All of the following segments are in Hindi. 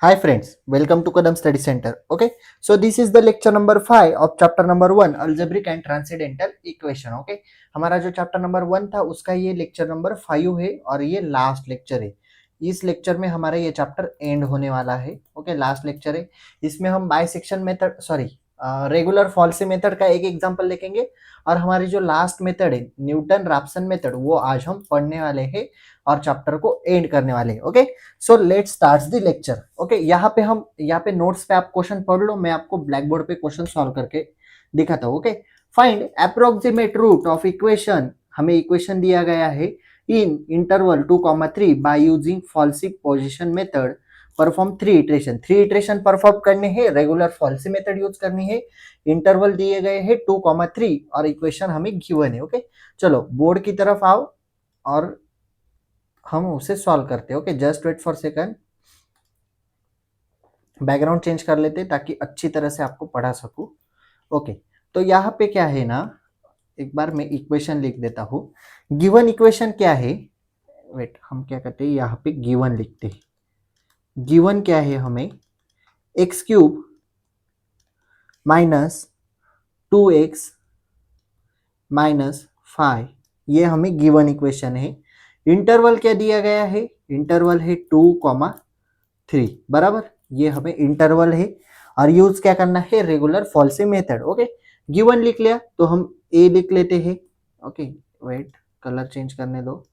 Hi friends, welcome to Kadam Study Center. Okay, so this is the lecture number 5 of chapter number 1 algebraic and transcendental equation. Okay, हमारा जो चैप्टर नंबर 1 था उसका ये लेक्चर नंबर 5 है और ये लास्ट लेक्चर है. इस लेक्चर में हमारा ये चैप्टर एंड होने वाला है. ओके, लास्ट लेक्चर है. इसमें हम bisection method regular falsies method का एक एग्जांपल देखेंगे और हमारी जो लास्ट मेथड है न्यूटन रैप्सन मेथड वो आज हम पढ़ने वाले हैं और चैप्टर को एंड करने वाले हैं. Okay, so let start the lecture. Okay, यहाँ पे नोट्स पे आप क्वेश्चन पढ़ लो, मैं आपको ब्लैक बोर्ड पे क्वेश्चन सॉल्व करके दिखाता हूँ. Okay, find approximate root of equation. हमें इक्वेशन दिया गया है in interval 2,3 by using falsi position method. Perform 3 iteration perform करने हैं, रेगुलर फॉल्सी मेथड यूज करनी है, इंटरवल दिए गए हैं 2,3 और इक्वेशन हमें गिवन है. ओके, चलो बोर्ड की तरफ आओ और हम उसे सॉल्व करते हैं. Okay, just wait for second, background change कर लेते ताकि अच्छी तरह से आपको पढ़ा सकूं. ओके, तो यहाँ पे क्या है ना, एक बार मैं इक्वेशन लिख देता हूँ. गिवन इक्वेशन क्या है, वेट, हम क्या करते हैं यहाँ पे गिवन लिखते हैं. गिवन क्या है हमें, x cube minus 2x minus 5, ये हमें गिवन इक्वेशन है. इंटरवल क्या दिया गया है, इंटरवल है 2,3 बराबर, ये हमें इंटरवल है और यूज क्या करना है, regular falsies method. Okay, given लिख लिया तो हम ए लिख लेते हैं. ओके, वेट, कलर चेंज करने दो.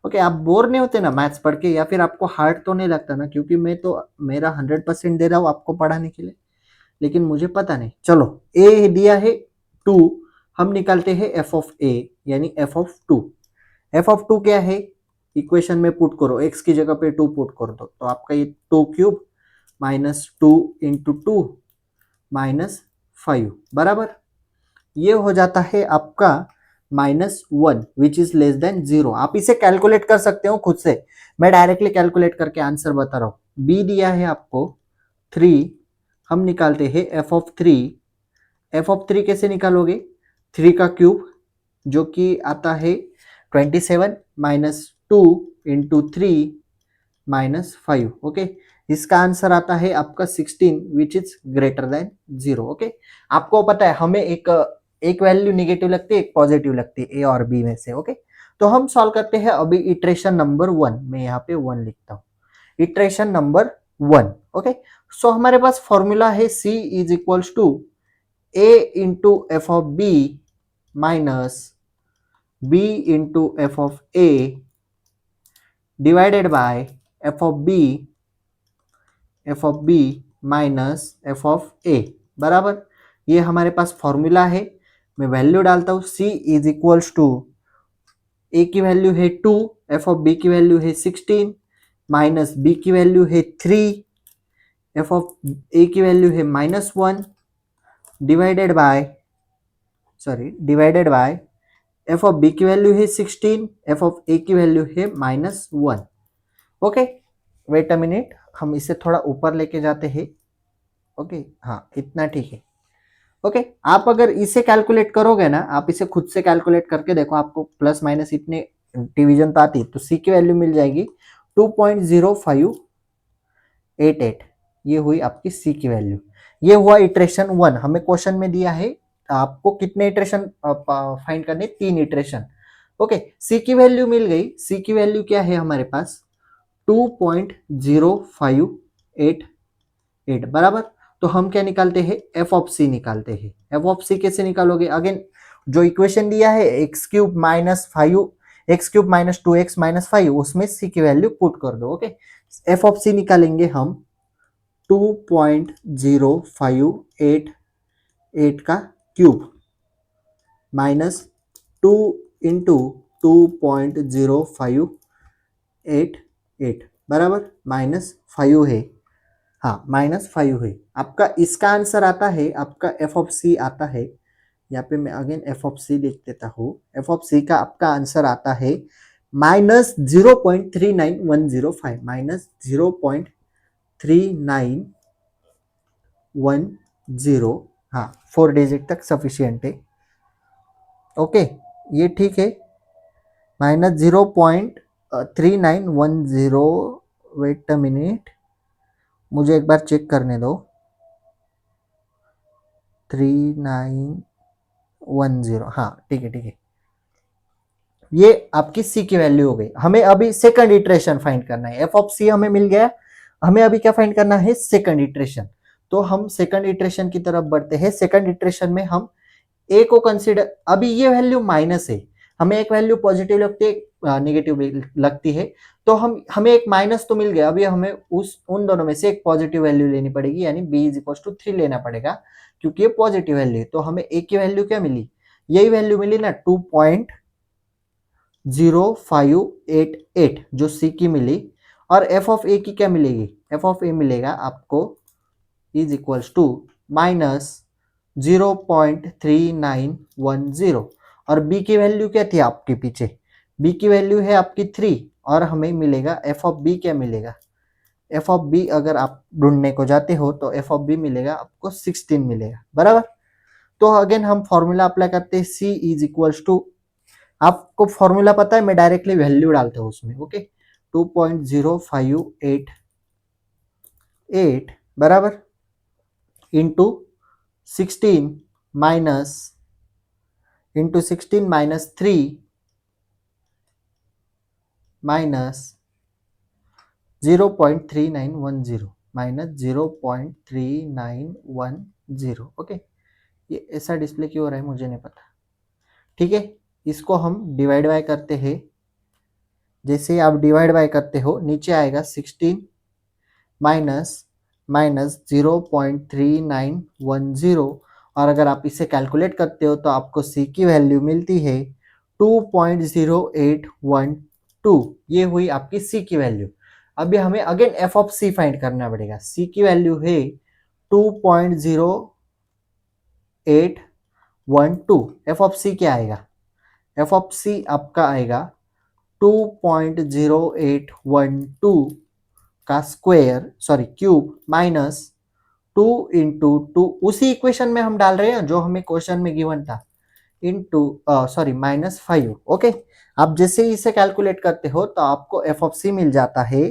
ओके, आप बोर नहीं होते ना मैथ्स पढ़ के, या फिर आपको हार्ड तो नहीं लगता ना, क्योंकि मैं तो मेरा 100% दे रहा हूँ आपको पढ़ाने के लिए, लेकिन मुझे पता नहीं. चलो, ए दिया है 2, हम निकालते हैं एफ ऑफ ए यानी एफ ऑफ 2. एफ ऑफ 2 क्या है, इक्वेशन में पुट करो, एक्स की जगह पे 2 पुट कर दो तो आपका ये 2 क्यूब माइनस 2 इंटू 2 माइनस 5 बराबर, ये हो जाता है आपका -1 विच इज लेस देन 0. आप इसे कैलकुलेट कर सकते हो खुद से, मैं डायरेक्टली कैलकुलेट करके आंसर बता रहा हूं. बी दिया है आपको 3, हम निकालते हैं एफ ऑफ 3. एफ ऑफ 3 कैसे निकालोगे, 3 का क्यूब जो कि आता है 27 माइनस 2 इंटू 3 माइनस 5. ओके, इसका आंसर आता है आपका 16 which is greater than 0. Okay, आपको पता है हमें एक वैल्यू निगेटिव लगती है, एक पॉजिटिव लगती है, ए और बी में से. ओके, तो हम सॉल्व करते हैं अभी इटरेशन नंबर 1, मैं यहाँ पे 1 लिखता हूँ, इटरेशन नंबर 1. ओके, सो हमारे पास फॉर्मूला है C is equals to A into f of b minus B into f of A divided by f of b minus f of a बराबर. ये हमारे पास फॉर्मूला है, मैं वैल्यू डालता हूँ. C is equals to A की वैल्यू है 2, एफ ऑफ बी की वैल्यू है 16 माइनस B की वैल्यू है 3, एफ ऑफ ए की वैल्यू है -1 divided by f of b की वैल्यू है 16, एफ ऑफ ए की वैल्यू है -1. ओके, वेट अ मिनट, हम इसे थोड़ा ऊपर लेके जाते हैं. ओके, हाँ इतना ठीक है. ओके, आप अगर इसे कैलकुलेट करोगे ना, आप इसे खुद से कैलकुलेट करके देखो, आपको प्लस माइनस इतने डिवीजन तो आती है, तो सी की वैल्यू मिल जाएगी 2.0588. ये हुई आपकी सी की वैल्यू. ये हुआ इटरेशन 1. हमें क्वेश्चन में दिया है आपको कितने इटरेशन फाइंड करने, 3 इटरेशन. ओके, सी की वैल्यू मिल गई. सी की वैल्यू क्या है हमारे पास, 2.0588 बराबर. तो हम क्या निकालते हैं, एफ ऑफ सी निकालते हैं. एफ ऑफ सी कैसे निकालोगे, अगेन जो इक्वेशन दिया है x cube minus 2x minus 5, उसमें सी की वैल्यू पुट कर दो. ओके, एफ ऑफ सी निकालेंगे हम 2.0588 का क्यूब माइनस 2 इंटू 2.0588 बराबर -5 है. हाँ, -5 है आपका. इसका आंसर आता है आपका एफ ऑफ सी आता है, यहाँ पे मैं अगेन एफ ऑफ सी लिख देता हूँ. एफ ऑफ सी का आपका आंसर आता है -0.39105, -0.3910. हाँ, 4 डिजिट तक सफिशियंट है. ओके, ये ठीक है. -0.399105 3910, वेट अ मिनट, मुझे एक बार चेक करने दो। 3910, हाँ ठीक है ठीक है। ये आपकी सी की वैल्यू हो गई। हमें अभी सेकंड इटरेशन फाइंड करना है। एफ ऑफ सी हमें मिल गया, हमें अभी क्या फाइंड करना है, सेकंड इटरेशन। तो हम सेकंड इटरेशन की तरफ बढ़ते हैं। सेकंड इटरेशन में हम ए को कंसीडर, अभी ये वैल्यू माइनस है, हमें एक वैल्यू पॉजिटिव लगती है, नेगेटिव लगती है, तो हमें एक माइनस तो मिल गया। अभी हमें उन दोनों में से एक पॉजिटिव वैल्यू लेनी पड़ेगी, यानी b इज इक्वल टू 3 लेना पड़ेगा, क्योंकि ये पॉजिटिव वैल्यू है। तो हमें a की वैल्यू क्या मिली, यही वैल्यू मिली ना, 2.0588 जो c की मिली। और f ऑफ a की क्या मिलेगी, f ऑफ a मिलेगा आपको इज इक्वल्स टू माइनस 0.3910। और b की वैल्यू क्या थी आपके पीछे, b की वैल्यू है आपकी 3, और हमें मिलेगा f ऑफ b क्या मिलेगा, f ऑफ b अगर आप ढूंढने को जाते हो तो f ऑफ b मिलेगा आपको 16 मिलेगा, बराबर। तो अगेन हम फॉर्मूला अप्लाई करते हैं, c इज इक्वल्स टू, आपको फॉर्मूला पता है, मैं डायरेक्टली वैल्यू डालता हूँ उसमें, ओके। 2.0588 बराबर into 16 minus 3 minus 0.3910 minus 0.3910, okay. ये ऐसा डिस्प्ले क्यों हो रहा है मुझे नहीं पता, ठीक है। इसको हम डिवाइड बाय करते हैं। जैसे आप डिवाइड बाय करते हो, नीचे आएगा 16 माइनस 0.3910, और अगर आप इसे कैलकुलेट करते हो तो आपको सी की वैल्यू मिलती है 2.0812। ये हुई आपकी सी की वैल्यू। अभी हमें again f of c find करना पड़ेगा। सी की वैल्यू है 2.0812। एफ ऑफ सी क्या आएगा, एफ ऑफ सी आपका आएगा 2.0812 का square, sorry cube, minus 2 into 2, उसी इक्वेशन में हम डाल रहे हैं जो हमें क्वेश्चन में गिवन था, इंटू सॉरी माइनस 5, ओके। आप जैसे ही इसे कैलकुलेट करते हो तो आपको एफ ऑफ सी मिल जाता है,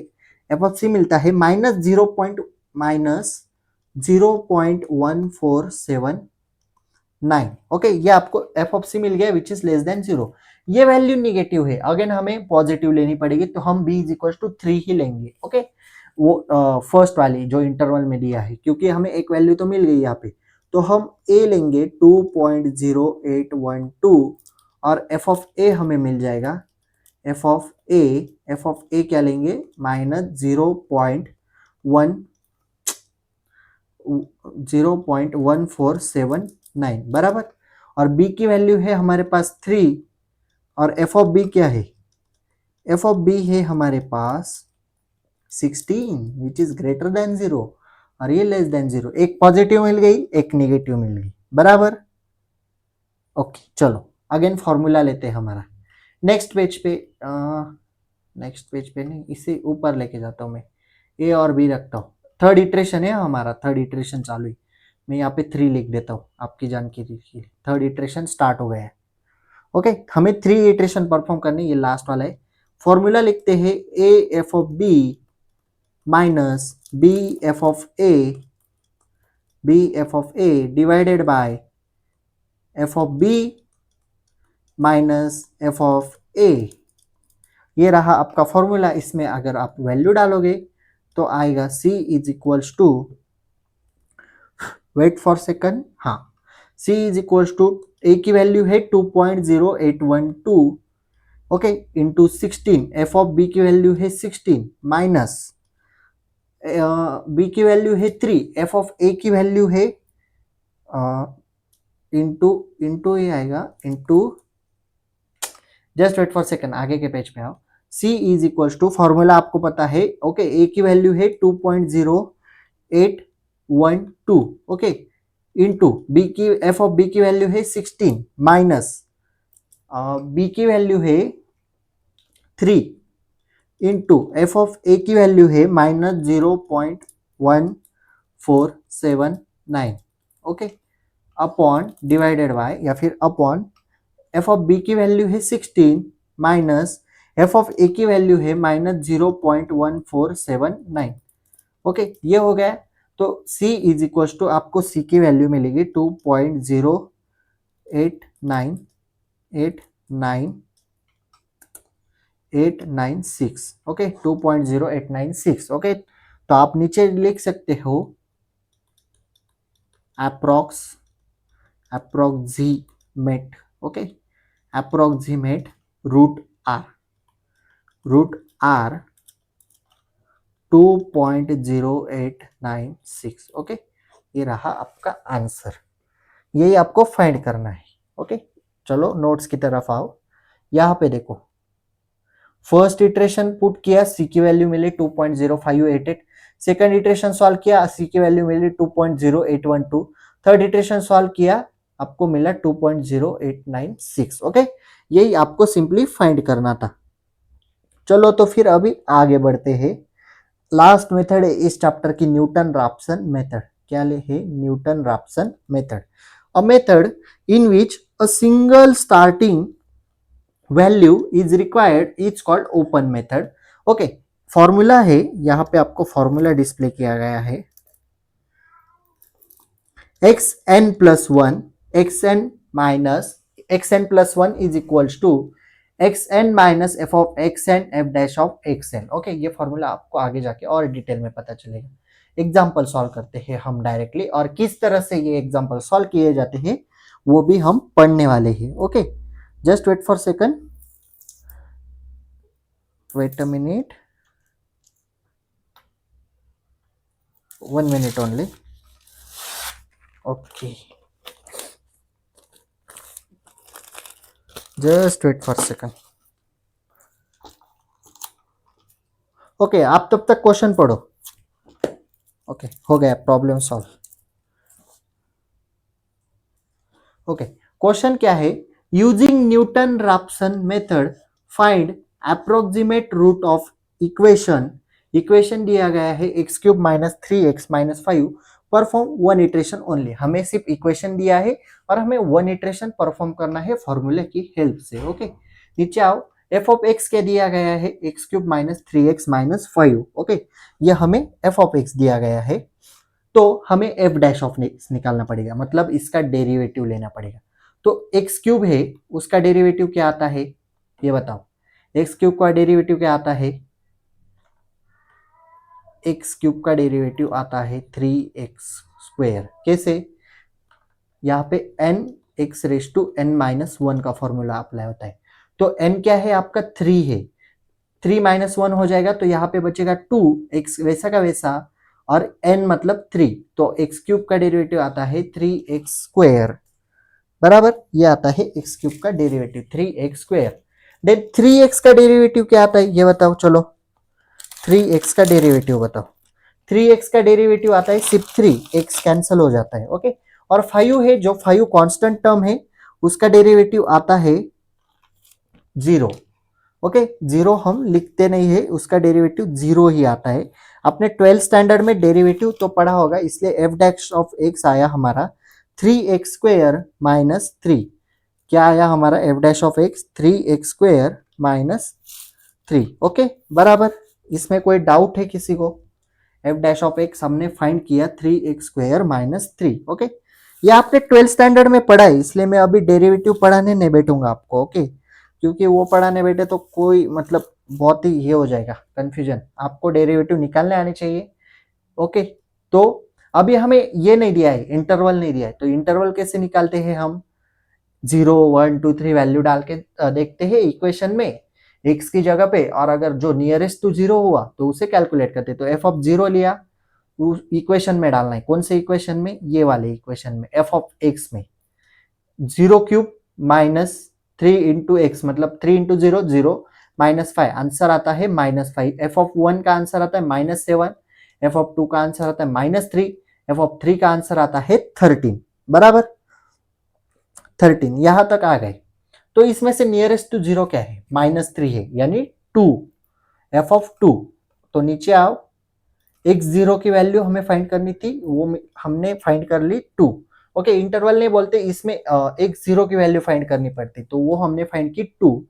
एफ ऑफ सी मिलता है -0.1479, ओके। ये आपको एफ ऑफ सी मिल गया विच इज लेस देन 0। ये वैल्यू निगेटिव है, अगेन हमें पॉजिटिव लेनी पड़ेगी, तो हम b इज इक्वल टू 3 ही लेंगे, ओके। वो फर्स्ट वाली जो इंटरवल में दिया है, क्योंकि हमें एक वैल्यू तो मिल गई यहाँ पे, तो हम a लेंगे 2.0812, और f ऑफ a हमें मिल जाएगा, f ऑफ a क्या लेंगे, माइनस 0.1479, बराबर। और b की वैल्यू है हमारे पास 3, और f ऑफ b क्या है, f ऑफ b है हमारे पास 16 विच इज ग्रेटर देन 0, और ये लेस देन 0। एक पॉजिटिव मिल गई, एक नेगेटिव मिल गई, बराबर, ओके। चलो अगेन फॉर्मूला लेते हैं हमारा। नेक्स्ट पेज पे नहीं, इसे ऊपर लेके जाता हूँ मैं, ए और बी रखता हूँ। थर्ड इटरेशन है हमारा, थर्ड इटरेशन चालू है। मैं यहाँ पे 3 लिख देता हूँ आपकी जानकारी के लिए। थर्ड इटरेशन स्टार्ट हो गया है, ओके। हमें 3 इटरेशन परफॉर्म करने, ये लास्ट वाला है। फॉर्मूला लिखते हैं a f of b minus b f of a divided by f of b minus f of a. ये रहा आपका फॉर्मूला। इसमें अगर आप वैल्यू डालोगे तो आएगा c is equals to, wait for second, हाँ, c is equals to, a की वैल्यू है 2.0812, okay, into 16, f of b की वैल्यू है 16, माइनस b की वैल्यू है 3, एफ ऑफ a की वैल्यू है इंटू ये आएगा, into, just wait for second, आगे के पेज पे आओ। c is equals to, formula आपको पता है, ओके। a की वैल्यू है 2.0812, ओके, इंटू b की, f ऑफ b की वैल्यू है 16, माइनस b की वैल्यू है 3, इंटू एफ ऑफ a की वैल्यू है minus 0.1479, okay, upon divided by, या फिर अपॉन एफ ऑफ बी की वैल्यू है 16 माइनस एफ ऑफ ए की वैल्यू है -0.1479। ओके, ये हो गया। तो c इज इक्वल टू आपको c की वैल्यू मिलेगी 2.0896। ओके, 2.0896। ओके, तो आप नीचे लिख सकते हो approximate. Okay, approximate root are 2.0896। Okay, ये रहा आपका आंसर। यही आपको फाइंड करना है। ओके, चलो नोट्स की तरफ आओ। यहाँ पे देखो, फर्स्ट इटरेशन पुट किया, सी की वैल्यू मिली 2.0588। सेकंड इटरेशन सॉल्व किया, सी की वैल्यू मिली 2.0812। थर्ड इटरेशन सॉल्व किया, आपको मिला 2.0896। ओके, यही आपको सिंपली फाइंड करना था। चलो तो फिर अभी आगे बढ़ते हैं। लास्ट मेथड है इस चैप्टर की, न्यूटन रैप्सन मेथड। क्या है? Newton Raphson method. A method in which a single starting value is required is called open method. Okay, formula है, यहां पे आपको फॉर्मूला डिस्प्ले किया गया है। xn plus 1 xn plus 1 is equals to xn minus f of xn f dash of xn। Okay, ये फॉर्मूला आपको आगे जाके और डिटेल में पता चलेगा। एग्जाम्पल सॉल्व करते हैं हम डायरेक्टली, और किस तरह से ये एग्जाम्पल सॉल्व किए जाते हैं वो भी हम पढ़ने वाले हैं। Okay, just wait for second, wait a minute, 1 minute only. Okay, just wait for a second. Okay, आप तब तक क्वेश्चन पढ़ो। ओके, हो गया, प्रॉब्लम सॉल्व। ओके, क्वेश्चन क्या है? Using Newton Raphson method find approximate root of equation. Equation दिया गया है x cube minus 3x minus 5। Perform one iteration only. हमें सिर्फ इक्वेशन दिया है और हमें वन इटरेशन परफॉर्म करना है फॉर्मूले की हेल्प से। ओके, नीचे आओ। एफ ऑफ एक्स क्या दिया गया है? X cube minus 3x minus 5। Okay, ये हमें एफ ऑफ एक्स दिया गया है, तो हमें एफ डैश ऑफ एक्स निकालना पड़ेगा, मतलब इसका डेरिवेटिव लेना पड़ेगा। तो एक्स क्यूब है, उसका डेरिवेटिव क्या आता है ये बताओ। एक्स क्यूब का डेरिवेटिव क्या आता है? एक्स क्यूब का डेरिवेटिव आता है 3x²। कैसे? यहाँ पे n x raise to n minus 1 का फॉर्मूला अप्लाई होता है। तो n क्या है आपका? 3 है, 3 माइनस 1 हो जाएगा, तो यहाँ पे बचेगा 2x, वैसा का वैसा, और n मतलब 3। तो x क्यूब का डेरिवेटिव आता है 3x², बराबर। ये आता है x क्यूब का डेरिवेटिव 3x²। देन 3x का डेरिवेटिव क्या आता है ये बताओ। चलो 3x का डेरिवेटिव बताओ। 3x का डेरिवेटिव आता है सिर्फ 3, x कैंसिल हो जाता है। ओके, और 5 है, जो 5 कांस्टेंट टर्म है, उसका डेरिवेटिव आता है 0। ओके, 0 हम लिखते नहीं है, उसका डेरिवेटिव 0 ही आता है। आपने 12 स्टैंडर्ड में डेरिवेटिव तो पढ़ा होगा, इसलिए एफ डैश ऑफ एक्स आया हमारा 3x² माइनस 3। क्या आया हमारा F dash of x? 3x² minus 3। Okay, बराबर। इसमें कोई डाउट है किसी को? एफ डैश ऑफ एक्स हमने फाइंड किया 3x² माइनस 3। ओके, ये आपने 12 स्टैंडर्ड में पढ़ा है, इसलिए मैं अभी डेरिवेटिव पढ़ाने नहीं बैठूंगा आपको। ओके, क्योंकि वो पढ़ाने बैठे तो कोई मतलब बहुत ही ये हो जाएगा कंफ्यूजन। आपको डेरिवेटिव निकालने आने चाहिए। ओके, तो अभी हमें ये नहीं दिया है, इंटरवल नहीं दिया है, तो इंटरवल कैसे निकालते हैं हम? 0 1 2 3 वैल्यू डाल के देखते हैं इक्वेशन में x की जगह पे, और अगर जो नियरेस्ट टू 0 हुआ तो उसे कैलकुलेट करते। तो एफ ऑफ 0 लिया, इक्वेशन में डालना है। कौन से इक्वेशन में? ये वाले इक्वेशन में, एफ ऑफ एक्स में। 0³ माइनस 3 इंटू एक्स, मतलब 3 इंटू 0 0 माइनस 5, आंसर आता है माइनस 5। एफ ऑफ 1 का आंसर आता है माइनस 7। एफ ऑफ 2 का आंसर आता है माइनस 3। एफ ऑफ 3 का आंसर आता है 13, बराबर। 13 यहां तक आ गए। तो इसमें से नियरेस्ट टू 0 क्या है? माइनस 3 है, यानी 2, एफ ऑफ 2। तो नीचे आओ, x0 की वैल्यू हमें फाइंड करनी थी, वो हमने फाइंड कर ली 2। ओके, इंटरवल नहीं बोलते, इसमें x0 की वैल्यू फाइंड करनी पड़ती, तो वो हमने फाइंड की 2।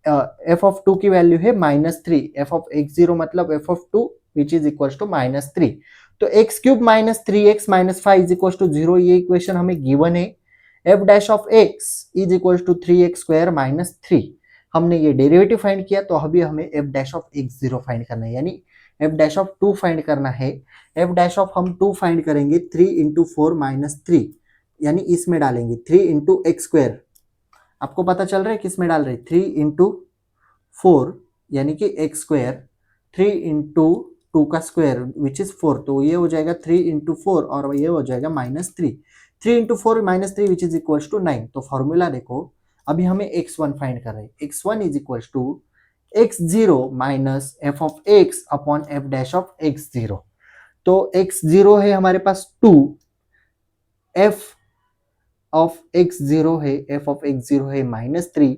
एफ ऑफ टू की वैल्यू है -3, एफ ऑफ x0 मतलब f of two which is equal to -3, तो x cube -3x -5 is equal to 0, ये इक्वेशन हमें गिवन है। F dash of x is equal to 3x square -3, हमने ये डेरिवेटिव फाइंड किया, तो अभी हमें f dash of x0 find करना है, यानी एफ डैश ऑफ 2 फाइंड करना है। एफ डैश ऑफ हम 2 फाइंड करेंगे 3 इंटू 4 -3, यानी इसमें डालेंगे 3 इंटू एक्स स्क्वायर, आपको पता चल रहा है किस में डाल रहे, 3 इंटू 4 यानी कि एक्स स्क्वायर, 3 इंटू 2 का स्क्वायर विच इज 4, तो ये हो जाएगा 3 इंटू 4 और ये हो जाएगा -3, 3 into 4 -3 which is equal to 9। तो फॉर्मूला देखो, अभी हमें x1 फाइंड कर रहे हैं, x1 is equal to x0 minus f of x upon f dash of x0, तो x0 है हमारे पास 2, एफ ऑफ x0 है, एफ ऑफ x0 है -3,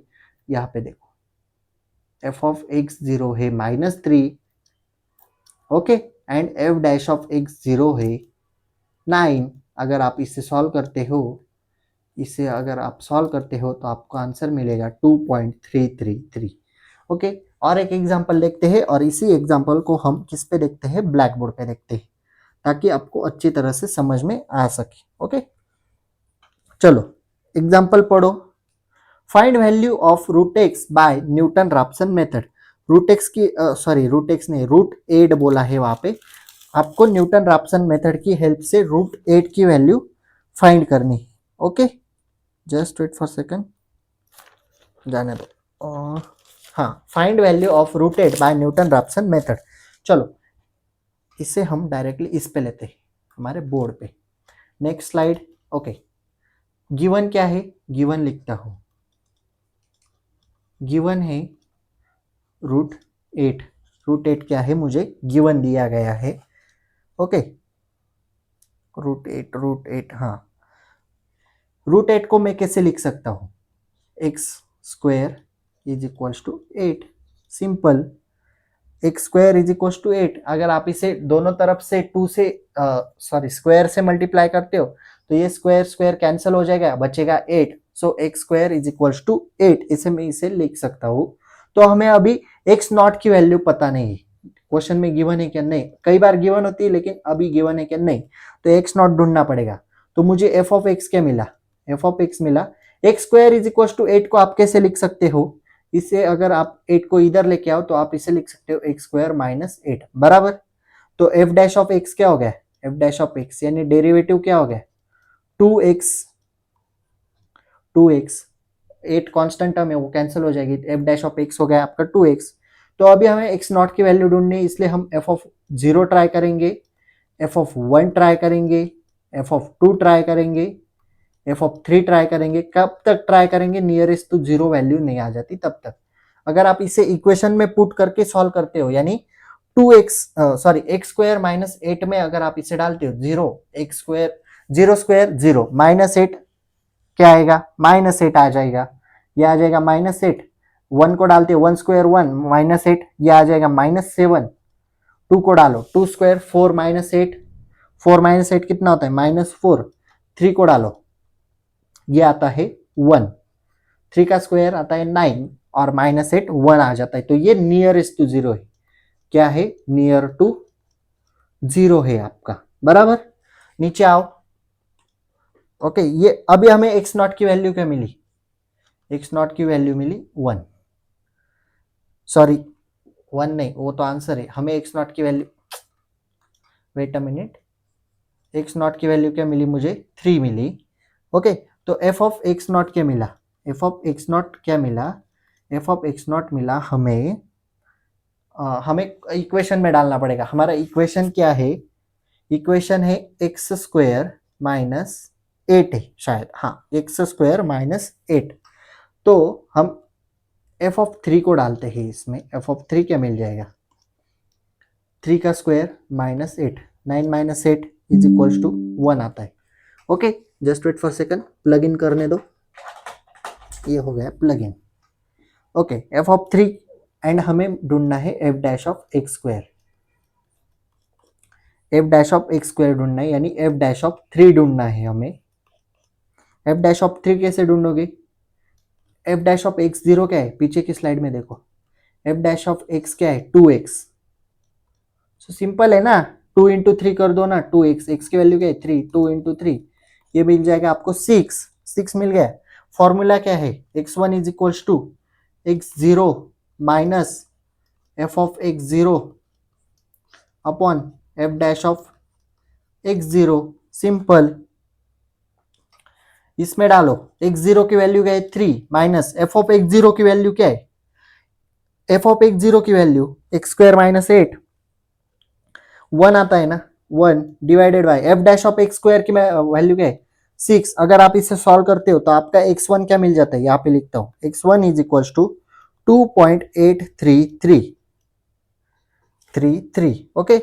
यहाँ पे देखो एफ ऑफ x0 है -3, okay, and F dash of x0 है 9। अगर आप इसे सॉल्व करते हो, इसे अगर आप सॉल्व करते हो तो आपको आंसर मिलेगा 2.333, ओके। और एक एग्जांपल देखते हैं, और इसी एग्जांपल को हम किस पे देखते हैं, ब्लैक बोर्ड पे देखते हैं, ताकि आपको अच्छी तरह से समझ में आ सके, ओके। चलो एग्जांपल पढ़ो। Find value of root x by Newton Raphson method. Root x की सॉरी रूट एक्स नहीं, रूट 8 बोला है वहां पे, आपको न्यूटन रैप्सन मेथड की हेल्प से रूट 8 की वैल्यू फाइंड करनी है, okay. Just wait for second, जाने दो। हाँ, find value of root 8 by Newton Raphson method. चलो इसे हम डायरेक्टली इस पे लेते हैं, हमारे बोर्ड पे। Next slide, okay. गिवन क्या है, गिवन लिखता हूं, गिवन है रूट 8, रूट 8 क्या है मुझे गिवन दिया गया है, ओके। रूट 8 हाँ, रूट 8 को मैं कैसे लिख सकता हूं, x square is equal to 8, simple, x square is equal to 8। अगर आप इसे दोनों तरफ से 2 से सॉरी स्क्वायर से मल्टीप्लाई करते हो, तो ये स्क्वायर स्क्वायर कैंसिल हो जाएगा, बचेगा 8, so x square is equal to 8, इसे मैं इसे लिख सकता हूं। तो हमें अभी एक्स नॉट की वैल्यू पता नहीं है, क्वेश्चन में गिवन है क्या, नहीं, कई बार गिवन होती है लेकिन अभी गिवन है क्या, नहीं, तो एक्स नॉट ढूंढना पड़ेगा। तो मुझे एफ ऑफ एक्स क्या मिला, एफ ऑफ एक्स मिला, x square is equal to 8 को आप कैसे लिख सकते हो, इसे अगर आप 8 को इधर लेके आओ तो आप इसे लिख सकते हो एक्स स्क्वायर -8, बराबर। तो एफ डैश ऑफ एक्स क्या हो गया, एफ डैश ऑफ एक्स यानी डेरिवेटिव क्या हो गया, 2x, 2x, 8 कांस्टेंट टर्म है वो कैंसिल हो जाएगी, एफ डैश ऑफ एक्स हो गया आपका 2x। तो अभी हमें एक्स नॉट की वैल्यू ढूंढनी है, इसलिए हम एफ ऑफ 0 ट्राई करेंगे, एफ ऑफ 1 ट्राई करेंगे, एफ ऑफ 2 ट्राई करेंगे, एफ ऑफ 3 ट्राई करेंगे। कब तक ट्राई करेंगे, नियरेस्ट टू 0 वैल्यू नहीं आ जाती तब तक। अगर आप इसे इक्वेशन में पुट करके सॉल्व करते हो, यानी 2x सॉरी एक्स स्क्वायर -8 में अगर आप इसे डालते हो 0, एक्स स्क्वायर 0 स्क्वायर 0 -8 क्या आएगा, -8 आ जाएगा, ये आ जाएगा -8, 1 को डालते हो 1 स्क्वायर 1 -8, ये आ जाएगा -7, 2 को डालो 2 स्क्वायर 4 -8, 4 -8 कितना होता है -4, 3 को डालो ये आता है 1, 3 का स्क्वायर आता है 9 और -8 1 आ जाता है, तो ये नियरेस्ट टू 0 है, क्या है, नियर टू 0 है आपका, बराबर। नीचे आओ, ओके। ये अभी हमें एक्स नॉट की वैल्यू क्या मिली, एक्स नॉट की वैल्यू मिली 1, सॉरी 1 नहीं, वो तो आंसर है, हमें एक्स नॉट की value, wait a minute, x naught की वैल्यू क्या मिली मुझे, 3 मिली, ओके। तो एफ ऑफ एक्स नॉट क्या मिला, एफ ऑफ एक्स नॉट क्या मिला, एफ ऑफ एक्स नॉट मिला हमें, हमें इक्वेशन में डालना पड़ेगा, हमारा इक्वेशन क्या है, इक्वेशन है एक्स स्क्वायर -8 है शायद, हाँ एक्स स्क्वायर -8, तो हम एफ ऑफ 3 को डालते हैं इसमें, एफ ऑफ 3 क्या मिल जाएगा, 3 का स्क्वायर -8, 9 -8 इज इक्वल्स टू 1 आता है, okay. Just wait for second, plug in करने दो, ये हो गया plug in, okay. F of 3 and हमें ढूंढना है f dash of x square, f dash of x square ढूंढना है, यानी एफ डैश ऑफ 3 ढूंढना है हमें। एफ डैश ऑफ 3 कैसे ढूंढोगे, f dash of x zero क्या है, पीछे की स्लाइड में देखो, एफ डैश ऑफ एक्स क्या है 2x। सो सिंपल है ना, 2 इंटू थ्री कर दो ना, 2x, एक्स की वैल्यू क्या है 3, 2 इंटू थ्री ये मिल जाएगा आपको 6 मिल गया। फॉर्मूला क्या है, x1 is equals to x0 minus f of x0 upon f dash of x0। Simple, इसमें डालो x0 की वैल्यू क्या है 3 माइनस एफ ऑफ x0 की वैल्यू क्या है, एफ ऑफ x0 की वैल्यू एक्स स्क्वायर माइनस 8 1 आता है ना, 1 divided by F dash of x square की वैल्यू क्या है 6। अगर आप इसे सॉल्व करते हो तो आपका x1 क्या मिल जाता है, यहाँ पे लिखता हूँ x1 is equals to 2.83333। Okay,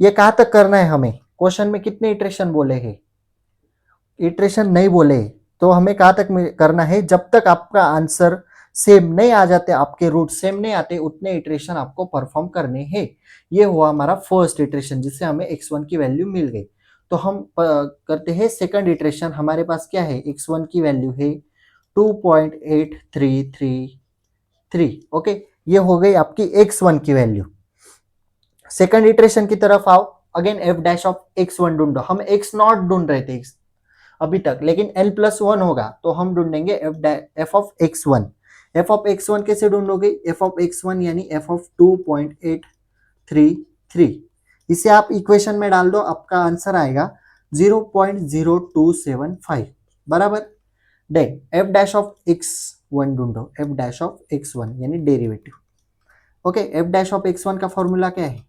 ये कहाँ तक करना है हमें, क्वेश्चन में कितने इटरेशन बोले हैं, इटरेशन नहीं बोले, तो हमें कहाँ तक करना है, जब तक आपका आंसर सेम नहीं आ जाते, आपके रूट सेम नहीं आते, उतने इटरेशन आपको परफॉर्म करने हैं। ये हुआ हमारा फर्स्ट इटरेशन जिससे हमें x1 की वैल्यू मिल गई। तो हम करते हैं सेकंड इटरेशन, हमारे पास क्या है, x1 की वैल्यू है 2.8333। ओके, ये हो गई आपकी x1 की वैल्यू। सेकंड इटरेशन की तरफ आओ, again F dash of x1 ढूंढो, हम x नॉट ढूंढ रहे थे अभी तक, लेकिन n+1 होगा तो हम ढूंढेंगे F of x1। F of x1 कैसे ढूंढोगे, एफ ऑफ x1 यानी एफ ऑफ 2.833। इसे आप इक्वेशन में डाल दो, आपका आंसर आएगा 0.0275 बराबर। Then F dash of x1 ढूंढो, एफ डैश ऑफ x1 यानी derivative. Okay, F dash of x1 का फॉर्मूला क्या है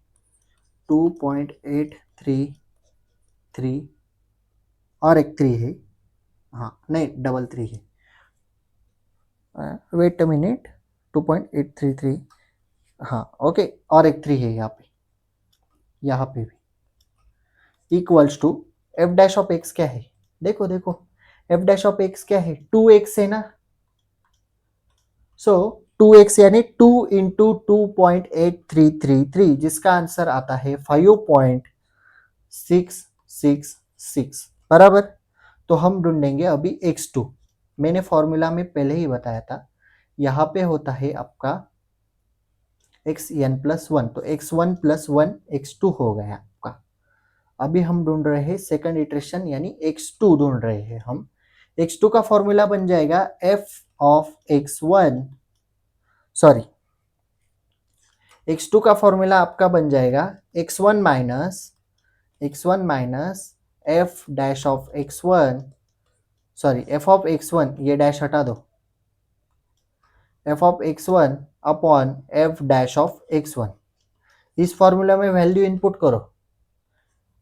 2.833 और एक 3 है, हाँ नहीं डबल 3 है, वेट अ मिनट, 2.833 हाँ ओके, और एक 3 है यहाँ पे भी, equals to f dash of x क्या है, देखो देखो एफ डैश ऑफ एक्स क्या है 2x है ना, सो 2x यानी 2 इंटू 2.8333 जिसका आंसर आता है 5.666 बराबर। तो हम ढूंढेंगे अभी x2। मैंने फॉर्मूला में पहले ही बताया था, यहाँ पे होता है आपका xn+1, तो x1 + 1 x2 हो गया आपका। अभी हम ढूंढ रहे हैं सेकंड इटरेशन यानी x2 ढूंढ रहे हैं हम। x2 का फॉर्मूला बन जाएगा f of x1, sorry x2 का फॉर्मूला आपका बन जाएगा x1 minus f dash of x1, sorry f of x1, ये डैश हटा दो, f of x1 upon f dash of x1। इस फॉर्मूला में वैल्यू इनपुट करो,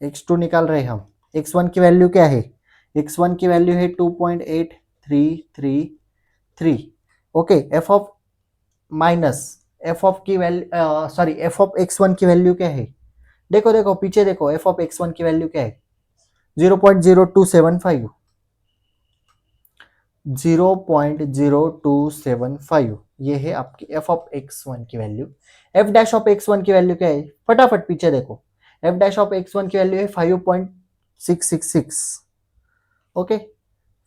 x2 निकाल रहे हम, x1 की वैल्यू क्या है, x1 की वैल्यू है 2.8333। Okay, f of minus f of की value, sorry f of x1 की वैल्यू क्या है, देखो देखो पीछे देखो, f ऑफ x1 की वैल्यू क्या है 0.0275, 0.0275 ये है आपकी f ऑफ x1 की value. f dash of x1 की वैल्यू क्या है, फटाफट पीछे देखो, f डैश ऑफ x1 की वैल्यू है 5.666। ओके,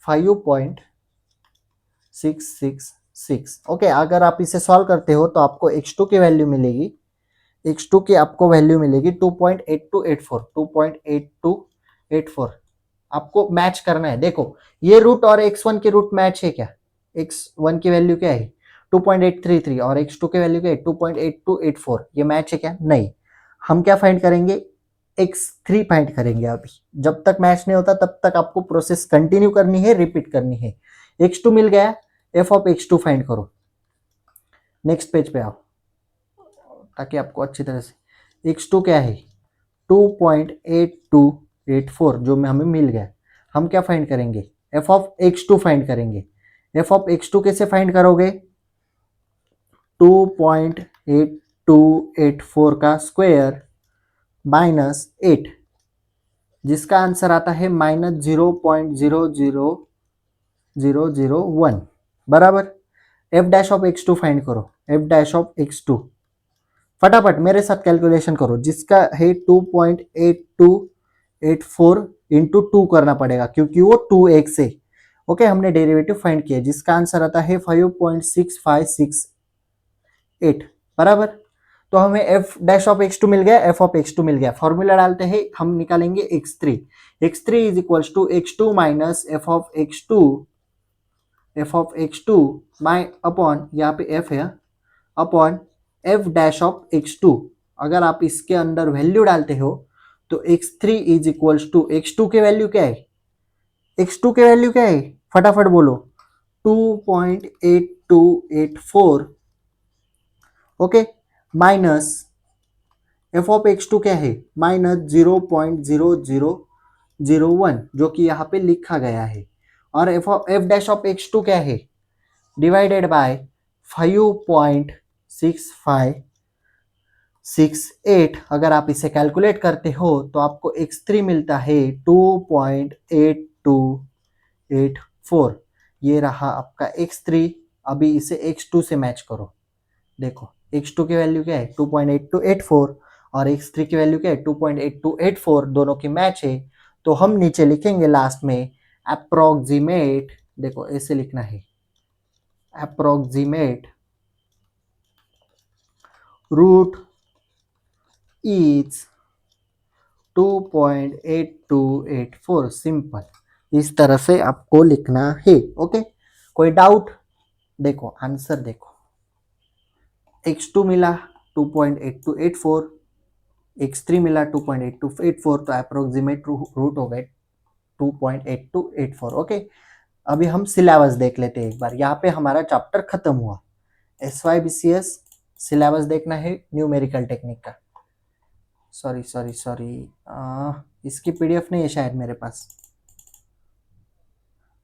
5.666। ओके, अगर आप इसे सॉल्व करते हो तो आपको x2 की वैल्यू मिलेगी, x2 की आपको वैल्यू मिलेगी 2.8284। आपको मैच करना है, देखो ये रूट और x1 के रूट मैच है क्या, x1 की वैल्यू क्या है 2.833 और x2 की वैल्यू क्या है 2.8284, ये मैच है क्या, नहीं। हम क्या फाइंड करेंगे, x3 फाइंड करेंगे। अभी जब तक मैच नहीं होता तब तक आपको प्रोसेस कंटिन्यू करनी है, रिपीट करनी है। x2 मिल गया, f ऑफ x2 फाइंड करो। नेक्स्ट पेज पे आओ ताकि आपको अच्छी तरह से, x2 क्या है 2.8284 जो में हमें मिल गया। हम क्या फाइंड करेंगे, f ऑफ x2 फाइंड करेंगे। f ऑफ x2 कैसे फाइंड करोगे, 2.8284 का स्क्वायर माइनस 8 जिसका आंसर आता है -0.00001 बराबर। f dash of x2 find करो, f डैश ऑफ x2 फटाफट मेरे साथ कैलकुलेशन करो, जिसका है 2.8284 इंटू 2 करना पड़ेगा क्योंकि वो 2x है ओके, हमने डेरिवेटिव फाइंड किया जिसका आंसर आता है 5.6568 बराबर। तो हमें f dash of x two मिल गया, एफ ऑफ एक्स टू मिल गया। फॉर्मूला डालते हैं, हम निकालेंगे x three. X three is equals to x two minus f of x two, f of x two my upon, यहाँ पे एफ है, upon f dash of x two. अगर आप इसके अंदर वैल्यू डालते हो तो x three is equals to, x two के वैल्यू क्या है, एक्स टू के वैल्यू क्या है, फटाफट बोलो, 2.8284, okay, minus f of x two क्या है, माइनस 0.0001 जो कि यहाँ पे लिखा गया है, और f dash of x two क्या है, डिवाइडेड बाय 5.6568। अगर आप इसे कैलकुलेट करते हो तो आपको x3 मिलता है 2.8284। ये रहा आपका x3। अभी इसे x2 से मैच करो, देखो x2 की वैल्यू क्या है 2.8284 और x3 की वैल्यू क्या है 2.8284, दोनों की मैच है। तो हम नीचे लिखेंगे लास्ट में अप्रोक्सीमेट, देखो ऐसे लिखना है, अप्रोक्सीमेट रूट इज 2.8284, सिंपल, इस तरह से आपको लिखना है। ओके, कोई डाउट? देखो आंसर देखो, x2 मिला 2.8284, x3 मिला 2.8284, तो अप्रोक्सीमेट रूट हो गए 2.8284। ओके, अभी हम सिलेबस देख लेते हैं एक बार। यहाँ पे हमारा चैप्टर खत्म हुआ, SYBCS सिलेबस देखना है न्यूमेरिकल टेक्निक का। सॉरी सॉरी सॉरी, इसकी PDF नहीं है शायद मेरे पास,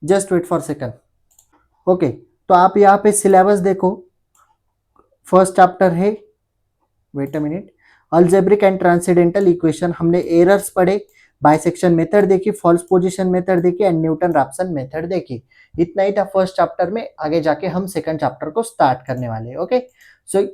just wait for second. Okay, तो आप यहाँ पे सिलेबस देखो, फर्स्ट चैप्टर है, wait a minute, algebraic and transcendental equation. हमने एरर्स पढ़े, बाइसेक्शन मेथड देखी, फॉल्स पोजीशन मेथड देखी एंड न्यूटन रैप्सन मेथड देखी। इतना ही था फर्स्ट चैप्टर में। आगे जाके हम सेकंड चैप्टर को स्टार्ट करने वाले हैं। ओके, सो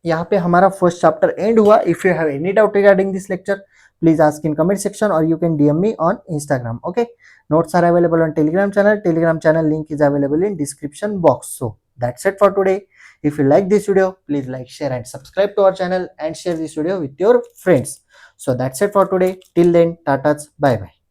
यहाँ पे हमारा फर्स्ट चैप्टर एंड हुआ। If you have any doubt regarding this lecture, please ask in comment section or you can DM me on Instagram. Okay, notes are available on Telegram channel link is available in description box. So that's it for today. If you like this video, please like, share and subscribe to our channel and share this video with your friends. So that's it for today. Till then, tatas, bye bye.